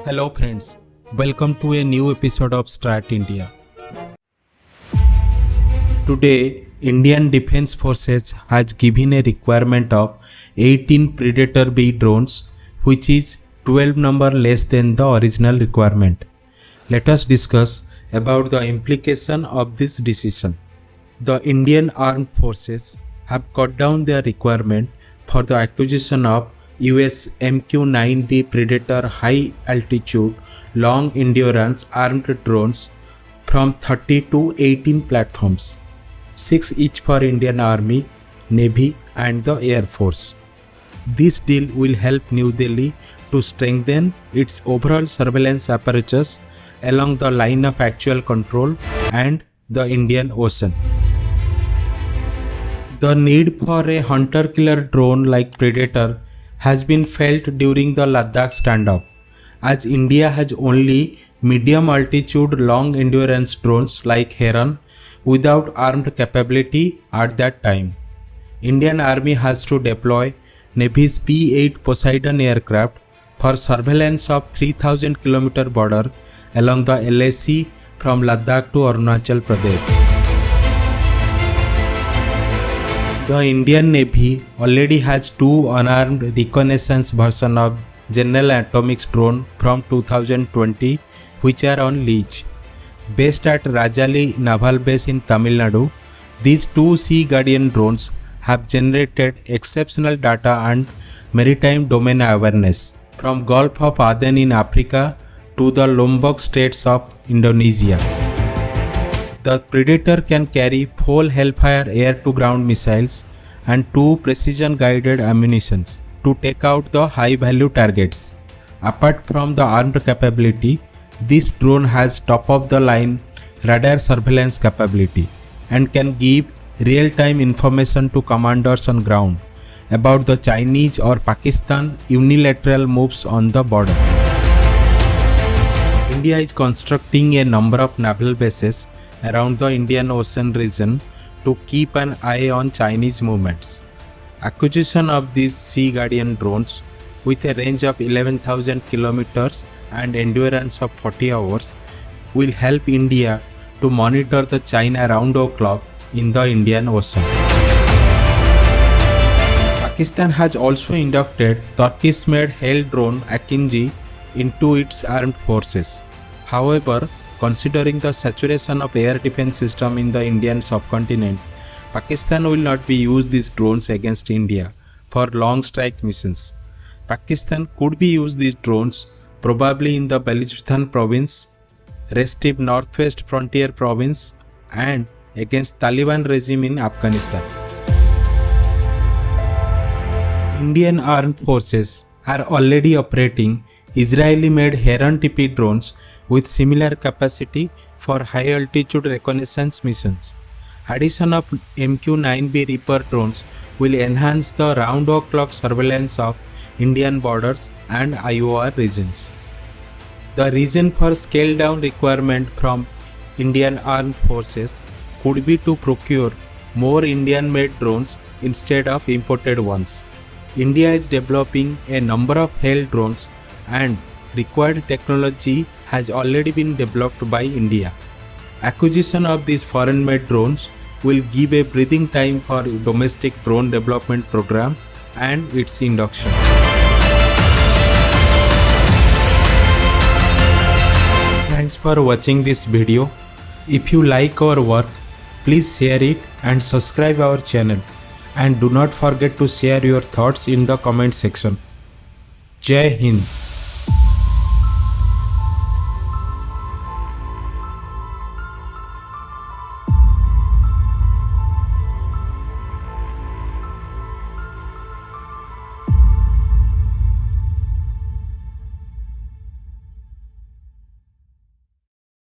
Hello friends, welcome to a new episode of STRAT India. Today, Indian Defence Forces has given a requirement of 18 Predator B drones, which is 12 number less than the original requirement. Let us discuss about the implication of this decision. The Indian Armed Forces have cut down their requirement for the acquisition of US MQ-9B Predator high altitude long endurance armed drones from 30 to 18 platforms, 6 each for Indian Army, Navy and the Air Force. This deal will help New Delhi to strengthen its overall surveillance apparatus along the line of actual control and the Indian Ocean. The need for a hunter-killer drone like Predator has been felt during the Ladakh standoff, as India has only medium-altitude long-endurance drones like Heron without armed capability at that time. Indian Army has to deploy Navy's P-8 Poseidon aircraft for surveillance of 3,000 km border along the LAC from Ladakh to Arunachal Pradesh. The Indian Navy already has two unarmed reconnaissance versions of General Atomics drone from 2020 which are on lease. Based at Rajali Naval Base in Tamil Nadu, these two Sea Guardian drones have generated exceptional data and maritime domain awareness from Gulf of Aden in Africa to the Lombok Straits of Indonesia. The Predator can carry 4 Hellfire air-to-ground missiles and 2 precision-guided ammunitions to take out the high-value targets. Apart from the armed capability, this drone has top-of-the-line radar surveillance capability and can give real-time information to commanders on ground about the Chinese or Pakistan unilateral moves on the border. India is constructing a number of naval bases around the Indian Ocean region to keep an eye on Chinese movements. Acquisition of these Sea Guardian drones with a range of 11,000 km and endurance of 40 hours will help India to monitor the China round the clock in the Indian Ocean. Pakistan has also inducted Turkish-made HAL drone Akinji into its armed forces. However, considering the saturation of air defense system in the Indian subcontinent, Pakistan will not be used these drones against India for long strike missions. Pakistan could be used these drones probably in the Balochistan province, restive northwest frontier province and against Taliban regime in Afghanistan. Indian armed forces are already operating Israeli-made Heron TP drones with similar capacity for high-altitude reconnaissance missions. Addition of MQ-9B Reaper drones will enhance the round-the-clock surveillance of Indian borders and IOR regions. The reason for scaled-down requirement from Indian Armed Forces could be to procure more Indian-made drones instead of imported ones. India is developing a number of HAL drones and required technology has already been developed by India. Acquisition of these foreign-made drones will give a breathing time for domestic drone development program and its induction. Thanks for watching this video. If you like our work, please share it and subscribe our channel. And do not forget to share your thoughts in the comment section. Jai Hind.